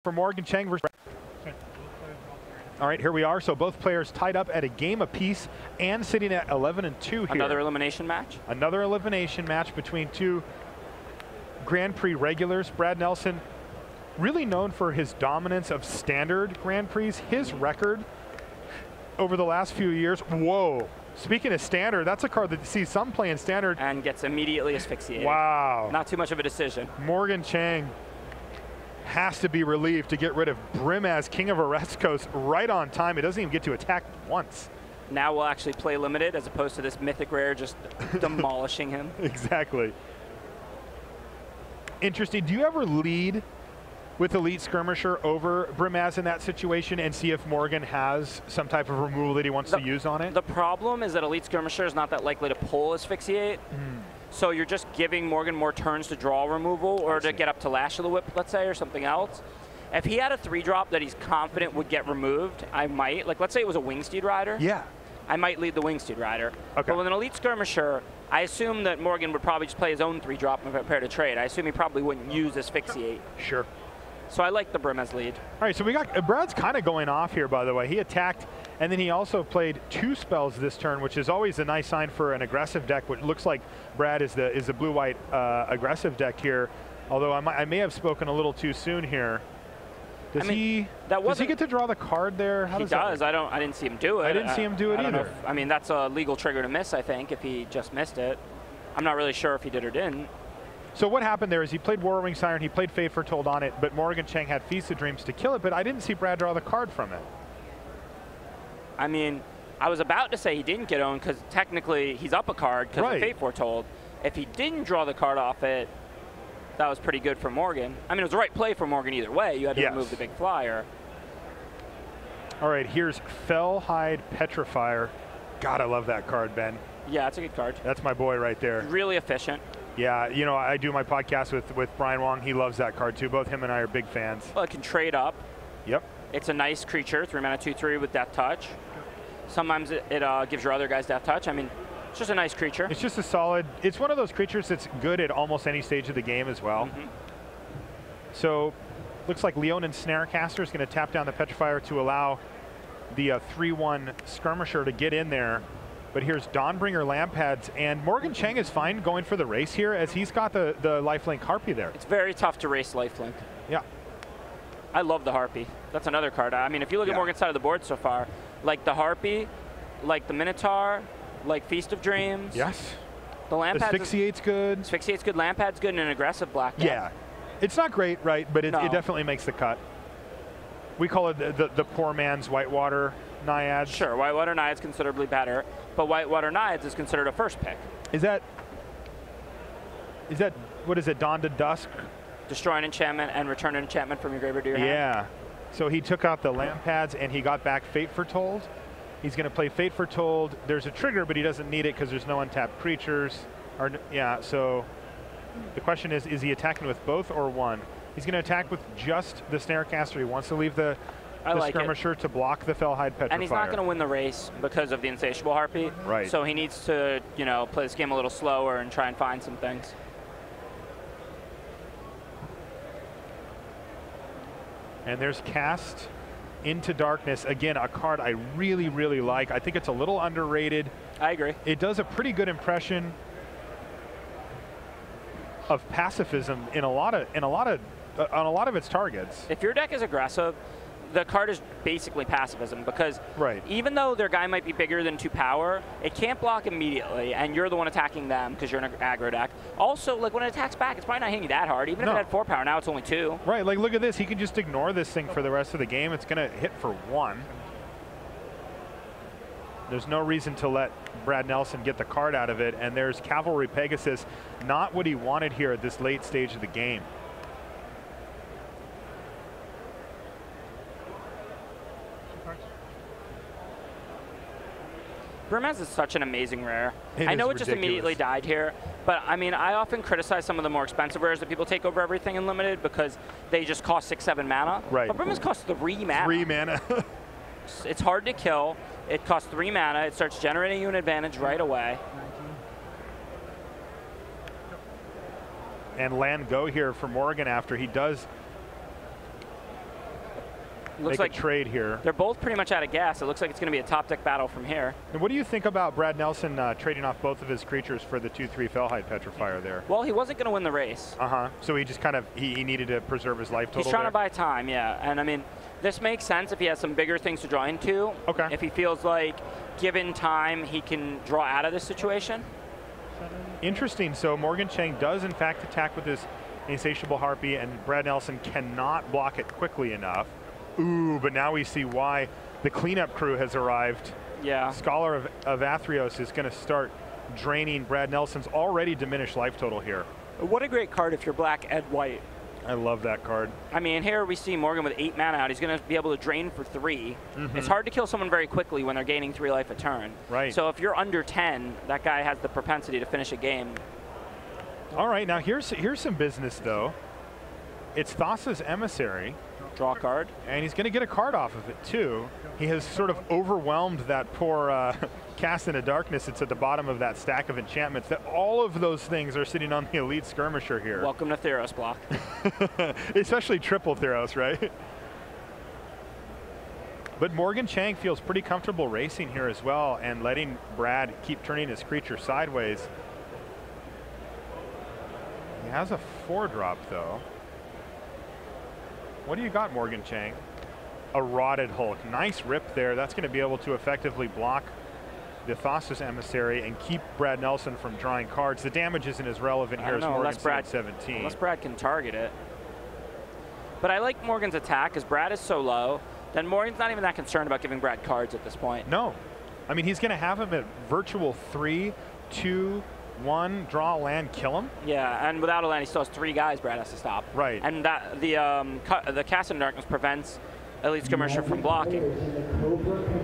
for Morgan Chang versus. All right, here we are. So both players tied up at a game apiece and sitting at 11-2 here. Another elimination match? Another elimination match between two Grand Prix regulars. Brad Nelson, really known for his dominance of standard Grand Prix. His record over the last few years, whoa. Speaking of standard, that's a card that you see some playing standard. And gets immediately asphyxiated. Wow. Not too much of a decision. Morgan Chang has to be relieved to get rid of Brimaz, King of Oreskos, right on time. It doesn't even get to attack once. Now we'll actually play limited as opposed to this mythic rare just demolishing him. Exactly. Interesting. Do you ever lead with Elite Skirmisher over Brimaz in that situation and see if Morgan has some type of removal that he wants to use on it? The problem is that Elite Skirmisher is not that likely to pull Asphyxiate. So you're just giving Morgan more turns to draw removal or to get up to Lash of the Whip, let's say, or something else. If he had a 3-drop that he's confident would get removed, I might. Like, let's say it was a Wingsteed Rider. Yeah. I might lead the Wingsteed Rider. Okay. But with an Elite Skirmisher, I assume that Morgan would probably just play his own 3-drop and prepare to trade. I assume he probably wouldn't use Asphyxiate. Sure. So I like the Brimaz lead. All right, so we got, Brad's kind of going off here, by the way. He attacked, and then he also played 2 spells this turn, which is always a nice sign for an aggressive deck, which looks like Brad is the blue-white aggressive deck here, although I may have spoken a little too soon here. Does he get to draw the card there? How he does. I didn't see him do it. I didn't see him do it either. I mean, that's a legal trigger to miss, I think, if he just missed it. I'm not really sure if he did or didn't. So what happened there is he played Warwing Siren, he played Fate Foretold on it, but Morgan Chang had Feast of Dreams to kill it, but I didn't see Brad draw the card from it. I mean, I was about to say he didn't get owned because technically he's up a card because of Fate Foretold. If he didn't draw the card off it, that was pretty good for Morgan. I mean, it was the right play for Morgan either way. You had to remove the big flyer. All right, here's Fellhide Petrifier. God, I love that card, Ben. Yeah, it's a good card. That's my boy right there. Really efficient. Yeah, you know, I do my podcast with Brian Wong. He loves that card too. Both him and I are big fans. Well, it can trade up. Yep. It's a nice creature, 3-mana 2/3 with Death Touch. Sometimes it gives your other guys Death Touch. I mean, it's just a nice creature. It's just a solid, it's one of those creatures that's good at almost any stage of the game as well. So, looks like Leonin Snarecaster is going to tap down the Petrifier to allow the 3/1 Skirmisher to get in there. But here's Dawnbringer Lampads, and Morgan Chang is fine going for the race here as he's got the Lifelink Harpy there. It's very tough to race Lifelink. Yeah. I love the Harpy. That's another card. I mean, if you look at Morgan's side of the board so far, like the Harpy, like the Minotaur, like Feast of Dreams. Yes. The Lampads. Asphyxiate's good. Asphyxiate's good. Lampad's good in an aggressive black deck. Yeah. It's not great, right? But it definitely makes the cut. We call it the poor man's Whitewater Naiads. Sure, Whitewater Naiads considerably better, but Whitewater Naiads is considered a first pick. Is that, what is it, Dawn to Dusk? Destroy an enchantment and return an enchantment from your graveyard to your hand. Yeah. So he took out the Lampads and he got back Fate Foretold. He's going to play Fate Foretold. There's a trigger, but he doesn't need it because there's no untapped creatures. So the question is he attacking with both or one? He's going to attack with just the Snarecaster. He wants to leave the Skirmisher to block the Fellhide Petrifier. And he's not going to win the race because of the Insatiable Harpy. Right. So he needs to, you know, play this game a little slower and try and find some things. And there's Cast into Darkness. Again, a card I really, really like. I think it's a little underrated. I agree. It does a pretty good impression of pacifism on a lot of its targets. If your deck is aggressive, the card is basically pacifism because even though their guy might be bigger than 2 power, it can't block immediately, and you're the one attacking them because you're in an aggro deck. Also, like when it attacks back, it's probably not hitting you that hard. Even if it had 4 power, now it's only 2. Right, like look at this. He can just ignore this thing for the rest of the game. It's going to hit for 1. There's no reason to let Brad Nelson get the card out of it, and there's Cavalry Pegasus, not what he wanted here at this late stage of the game. Brimaz is such an amazing rare. I know it just immediately died here, but I mean, I often criticize some of the more expensive rares that people take over everything in Limited because they just cost 6-7 mana. Right. But Brimaz costs 3 mana. 3 mana. It's hard to kill. It costs 3 mana. It starts generating you an advantage right away. And land go here for Morgan after he does Looks make like a trade here. They're both pretty much out of gas. It looks like it's going to be a top deck battle from here. And what do you think about Brad Nelson trading off both of his creatures for the 2/3 Fellhide Petrifier there? Well, he wasn't going to win the race. So he just kind of, he needed to preserve his life total. He's trying there. to buy time, yeah. And I mean, this makes sense if he has some bigger things to draw into. Okay. If he feels like, given time, he can draw out of this situation. Interesting. So Morgan Chang does in fact attack with his Insatiable Harpy, and Brad Nelson cannot block it quickly enough. Ooh, but now we see why the cleanup crew has arrived. Yeah. Scholar of Athreos is going to start draining Brad Nelson's already diminished life total here. What a great card if you're black and white. I love that card. I mean, here we see Morgan with 8 mana out. He's going to be able to drain for 3. It's hard to kill someone very quickly when they're gaining 3 life a turn. Right. So if you're under 10, that guy has the propensity to finish a game. All right, now here's some business though. It's Thassa's Emissary. Draw a card. And he's going to get a card off of it too. He has sort of overwhelmed that poor Cast into Darkness. It's at the bottom of that stack of enchantments. That all of those things are sitting on the Elite Skirmisher here. Welcome to Theros block. Especially triple Theros, right? But Morgan Chang feels pretty comfortable racing here as well and letting Brad keep turning his creature sideways. He has a 4-drop though. What do you got, Morgan Chang? A Rotted Hulk. Nice rip there. That's going to be able to effectively block the Thassa's Emissary and keep Brad Nelson from drawing cards. The damage isn't as relevant here as Morgan's at 17. Unless Brad can target it. But I like Morgan's attack because Brad is so low. Then Morgan's not even that concerned about giving Brad cards at this point. No. I mean, he's going to have him at virtual 3, 2, 1, draw a land, kill him. Yeah, and without a land, he still has 3 guys Brad has to stop. Right. And that the Cast into Darkness prevents Elite Skirmisher from blocking.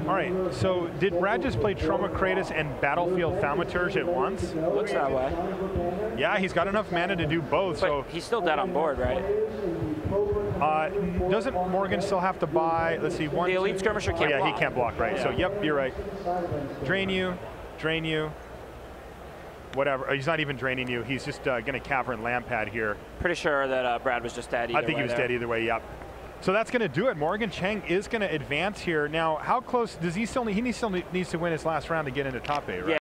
All right, so did Brad just play Trauma Kratos and Battlefield Thaumaturge at once? Looks that way. Yeah, he's got enough mana to do both. But so he's still dead on board, right? Doesn't Morgan still have to buy, let's see, 1, The Elite Skirmisher can't block. block. He can't block, right. Yeah. So, yep, you're right. Drain you, whatever. He's not even draining you. He's just going to Cavern Lampad here. Pretty sure that Brad was just dead either way. I think he was dead either way, yep. So that's going to do it. Morgan Chang is going to advance here. Now, how close does he still need? He still needs to win his last round to get into top 8, right? Yeah.